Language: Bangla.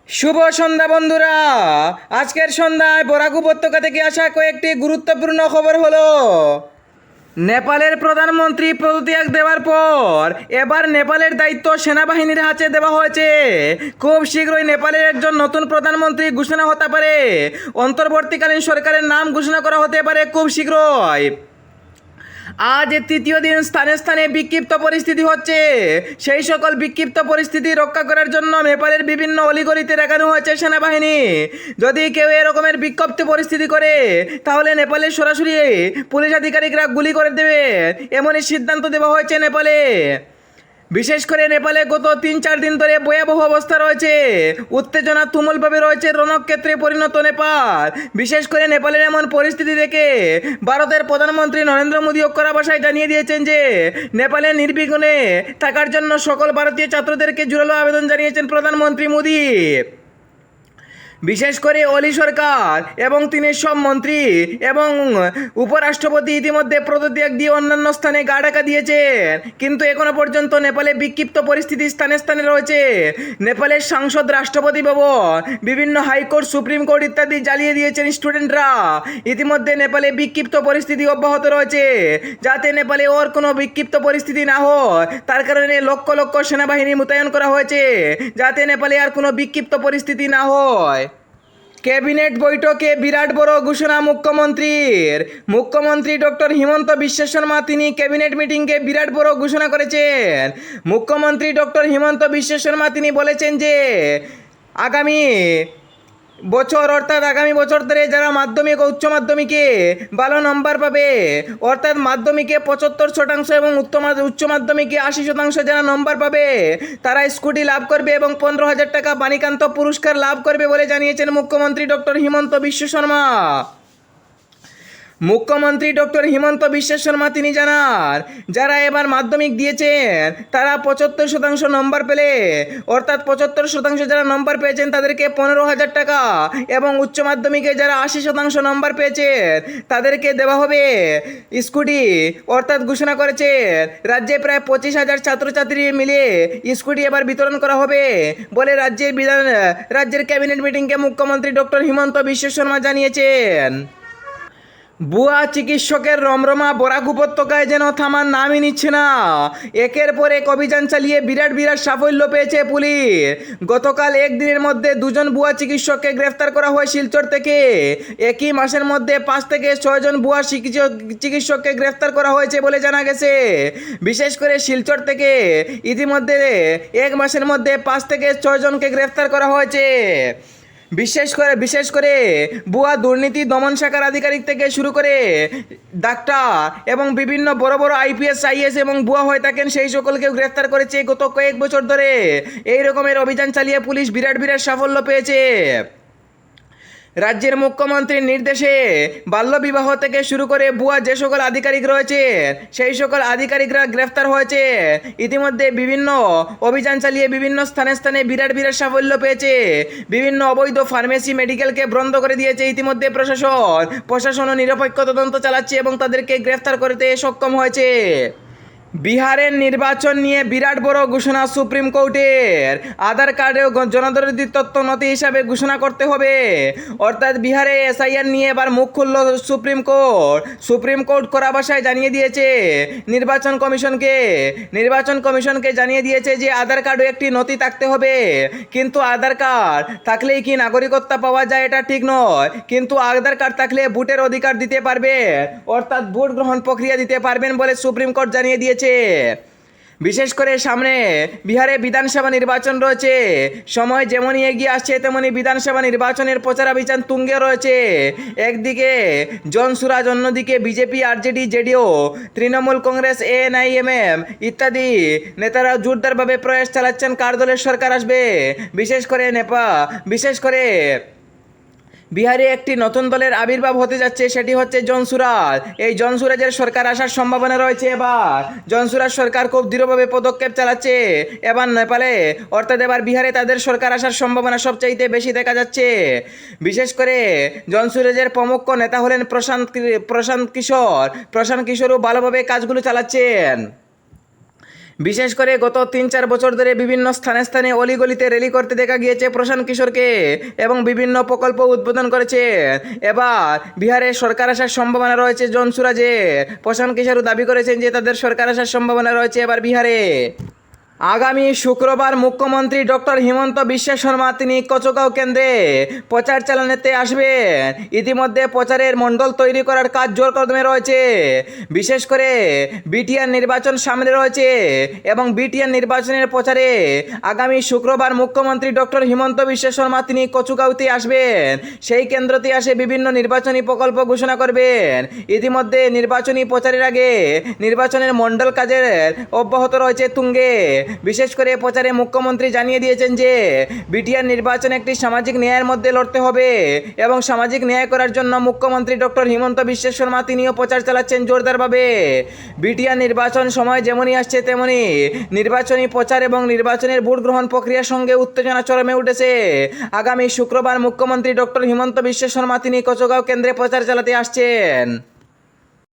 শুভ সন্ধ্যা বন্ধুরা। আজকের সন্ধ্যায় বরাক উপত্যকা থেকে আসা কয়েকটি গুরুত্বপূর্ণ খবর হলো, নেপালের প্রধানমন্ত্রী পদত্যাগ দেওয়ার পর এবার নেপালের দায়িত্ব সেনাবাহিনীর হাতে দেওয়া হয়েছে। খুব শীঘ্রই নেপালের একজন নতুন প্রধানমন্ত্রী ঘোষণা হতে পারে। অন্তর্বর্তীকালীন সরকারের নাম ঘোষণা করা হতে পারে খুব শীঘ্রই। আজ তৃতীয় দিন স্থানে স্থানে বিক্ষিপ্ত পরিস্থিতি হচ্ছে। সেই সকল বিক্ষিপ্ত পরিস্থিতি রক্ষা করার জন্য নেপালের বিভিন্ন অলিগলিতে দেখানো হয়েছে সেনাবাহিনী। যদি কেউ এরকমের বিক্ষিপ্ত পরিস্থিতি করে তাহলে নেপালের সরাসরি পুলিশ আধিকারিকরা গুলি করে দেবে, এমনই সিদ্ধান্ত দেওয়া হয়েছে নেপালে। বিশেষ করে নেপালে গত 3-4 দিন ধরে ভয়াবহ অবস্থা রয়েছে। উত্তেজনা তুমুলভাবে রয়েছে, রণক্ষেত্রে পরিণত নেপাল। বিশেষ করে নেপালের এমন পরিস্থিতি দেখে ভারতের প্রধানমন্ত্রী নরেন্দ্র মোদী কড়া ভাষায় জানিয়ে দিয়েছেন যে নেপালে নির্বিঘ্নে থাকার জন্য সকল ভারতীয় ছাত্রদেরকে জোরালো আবেদন জানিয়েছেন প্রধানমন্ত্রী মোদী। বিশেষ করে অলি সরকার এবং তিনি সব মন্ত্রী এবং উপরাষ্ট্রপতি ইতিমধ্যে পদত্যাগ দিয়ে অন্যান্য স্থানে গা ঢাকা দিয়েছেন, কিন্তু এখনো পর্যন্ত নেপালে বিক্ষিপ্ত পরিস্থিতি স্থানে স্থানে রয়েছে। নেপালের সংসদ, রাষ্ট্রপতি ভবন, বিভিন্ন হাইকোর্ট, সুপ্রিম কোর্ট ইত্যাদি জ্বালিয়ে দিয়েছেন স্টুডেন্টরা। ইতিমধ্যে নেপালে বিক্ষিপ্ত পরিস্থিতি অব্যাহত রয়েছে। যাতে নেপালে ওর কোনো বিক্ষিপ্ত পরিস্থিতি না হয় তার কারণে লক্ষ লক্ষ সেনাবাহিনী মোতায়েন করা হয়েছে, যাতে নেপালে আর কোনো বিক্ষিপ্ত পরিস্থিতি না হয়। ক্যাবিনেট বৈঠকে বিরাট বড় ঘোষণা মুখ্যমন্ত্রী ডক্টর হিমন্ত বিশ্ব শর্মা তিনি ক্যাবিনেট মিটিংকে বিরাট বড় ঘোষণা করেছেন। মুখ্যমন্ত্রী ডক্টর হিমন্ত বিশ্ব শর্মা তিনি বলেছেন যে আগামী আগামী বছর ধরে যারা মাধ্যমিক ও উচ্চ মাধ্যমিকে ভালো নম্বর পাবে, অর্থাৎ মাধ্যমিকে 75% এবং উচ্চ মাধ্যমিকে 80% যারা নম্বর পাবে তারা স্কুটি লাভ করবে এবং 15,000 টাকা বাণীকান্ত পুরস্কার লাভ করবে বলে জানিয়েছেন মুখ্যমন্ত্রী ডক্টর হিমন্ত বিশ্ব শর্মা। মুখ্যমন্ত্রী ডক্টর হিমন্ত বিশ্ব শর্মা তিনি জানান, যারা এবার মাধ্যমিক দিয়েছেন তারা 75% নম্বর পেলে, অর্থাৎ 75% যারা নম্বর পেয়েছেন তাদেরকে 15,000 টাকা এবং উচ্চ মাধ্যমিকে যারা 80% নম্বর পেয়েছেন তাদেরকে দেওয়া হবে স্কুটি। অর্থাৎ ঘোষণা করেছে রাজ্যে প্রায় 25,000 ছাত্রছাত্রী মিলে স্কুটি এবার বিতরণ করা হবে বলে রাজ্যের ক্যাবিনেট মিটিংকে মুখ্যমন্ত্রী ডক্টর হিমন্ত বিশ্ব শর্মা জানিয়েছেন। ভুয়া চিকিৎসকের রমরমা বরাক উপত্যকায় যেন থামার নামই নিচ্ছে না। একের পর এক অভিযান চালিয়ে বিরাট সাফল্য পেয়েছে পুলিশ। গতকাল একদিনের মধ্যে 2জন ভুয়া চিকিৎসককে গ্রেফতার করা হয় শিলচর থেকে। একই মাসের মধ্যে 5 থেকে 6 জন ভুয়া চিকিৎসককে গ্রেফতার করা হয়েছে বলে জানা গেছে। বিশেষ করে শিলচর থেকে ইতিমধ্যে এক মাসের মধ্যে 5 থেকে 6 জনকে গ্রেফতার করা হয়েছে। বিশেষ করে ভুয়া দুর্নীতি দমন শাখার আধিকারিক থেকে শুরু করে ডাক্তার এবং বিভিন্ন বড় বড় IPS IAS এবং ভুয়া হয়ে থাকেন সেই সকলকেও গ্রেফতার করেছে। গত কয়েক বছর ধরে এই রকমের অভিযান চালিয়ে পুলিশ বিরাট সাফল্য পেয়েছে। রাজ্যের মুখ্যমন্ত্রীর নির্দেশে বাল্যবিবাহ থেকে শুরু করে ভুয়া যে সকল আধিকারিক রয়েছে সেই সকল আধিকারিকরা গ্রেফতার হয়েছে। ইতিমধ্যে বিভিন্ন অভিযান চালিয়ে বিভিন্ন স্থানে স্থানে বিরাট সাফল্য পেয়েছে। বিভিন্ন অবৈধ ফার্মেসি, মেডিকেলকে বন্ধ করে দিয়েছে ইতিমধ্যে প্রশাসনও নিরপেক্ষ তদন্ত চালাচ্ছে এবং তাদেরকে গ্রেফতার করতে সক্ষম হয়েছে। বিহারের নির্বাচন নিয়ে বিরাট বড় ঘোষণা সুপ্রিম কোর্টের। আধার কার্ডেও জনদরদি তথ্য নথি হিসাবে ঘোষণা করতে হবে। অর্থাৎ বিহারে SIR নিয়ে এবার মুখ খুলল সুপ্রিম কোর্ট কড়া ভাষায় জানিয়ে দিয়েছে নির্বাচন কমিশনকে জানিয়ে দিয়েছে যে আধার কার্ডও একটি নথি থাকতে হবে। কিন্তু আধার কার্ড থাকলেই কি নাগরিকত্ব পাওয়া যায় এটা ঠিক নয়, কিন্তু আধার কার্ড থাকলে ভোটের অধিকার দিতে পারবে, অর্থাৎ ভোট গ্রহণ প্রক্রিয়া দিতে পারবেন বলে সুপ্রিম কোর্ট জানিয়ে দিয়েছে। বিশেষ করে সামনে বিহারে বিধানসভা নির্বাচন রয়েছে। সময় যেমনই এগিয়ে আসছে তেমনি বিধানসভা নির্বাচনের প্রচারাভিযান তুঙ্গে রয়েছে। একদিকে জন সুরাজ, অন্যদিকে BJP, RJD, JDO, Trinamool Congress, ANIMM ইত্যাদি নেতারা জোরদারভাবে প্রয়াস চালাচ্ছেন কার দলের সরকার আসবে। বিশেষ করে বিহারে একটি নতুন দলের আবির্ভাব হতে যাচ্ছে, সেটি হচ্ছে জন সুরাজ। এই জন সুরাজের সরকার আসার সম্ভাবনা রয়েছে। এবার জন সুরাজ সরকার খুব দৃঢ়ভাবে পদক্ষেপ চালাচ্ছে। এবার নেপালে অর্থাৎ এবার বিহারে তাদের সরকার আসার সম্ভাবনা সবচাইতে বেশি দেখা যাচ্ছে। বিশেষ করে জন সুরাজের প্রমুখ নেতা হলেন প্রশান্ত কিশোরও ভালোভাবে কাজগুলো চালাচ্ছেন। বিশেষ করে গত 3-4 বছর ধরে বিভিন্ন স্থানে স্থানে অলিগলিতে র্যালি করতে দেখা গিয়েছে প্রশান্ত কিশোরকে এবং বিভিন্ন প্রকল্প উদ্বোধন করেছে। এবার বিহারে সরকার আসার সম্ভাবনা রয়েছে জনসুরাজের। প্রশান্ত কিশোর দাবি করেছেন যে তাদের সরকার আসার সম্ভাবনা রয়েছে এবার বিহারে। আগামী শুক্রবার মুখ্যমন্ত্রী ডক্টর হিমন্ত বিশ্ব শর্মা তিনি কচুগাঁও কেন্দ্রে প্রচার চালানোতে আসবেন। ইতিমধ্যে প্রচারের মণ্ডল তৈরি করার কাজ জোর কদমে রয়েছে। বিশেষ করে বিটিআর নির্বাচন সামনে রয়েছে এবং বিটিআর নির্বাচনের প্রচারে আগামী শুক্রবার মুখ্যমন্ত্রী ডক্টর হিমন্ত বিশ্ব শর্মা তিনি কচুগাঁওতে আসবেন। সেই কেন্দ্রতে আসে বিভিন্ন নির্বাচনী প্রকল্প ঘোষণা করবেন। ইতিমধ্যে নির্বাচনী প্রচারের আগে নির্বাচনের মণ্ডল কাজের অব্যাহত রয়েছে তুঙ্গে। বিশেষ করে প্রচারে মুখ্যমন্ত্রী জানিয়ে দিয়েছেন যে বিটিআর নির্বাচন একটি সামাজিক ন্যায়ের মধ্যে লড়তে হবে এবং সামাজিক ন্যায় করার জন্য মুখ্যমন্ত্রী ডক্টর হিমন্ত বিশ্ব শর্মা তিনিও প্রচার চালাচ্ছেন জোরদারভাবে। বিটিআর নির্বাচন সময় যেমনই আসছে তেমনি নির্বাচনী প্রচার এবং নির্বাচনের ভোট গ্রহণ প্রক্রিয়ার সঙ্গে উত্তেজনা চরমে উঠেছে। আগামী শুক্রবার মুখ্যমন্ত্রী ডক্টর হিমন্ত বিশ্ব শর্মা তিনি কচুগাঁও কেন্দ্রে প্রচার চালাতে আসছেন।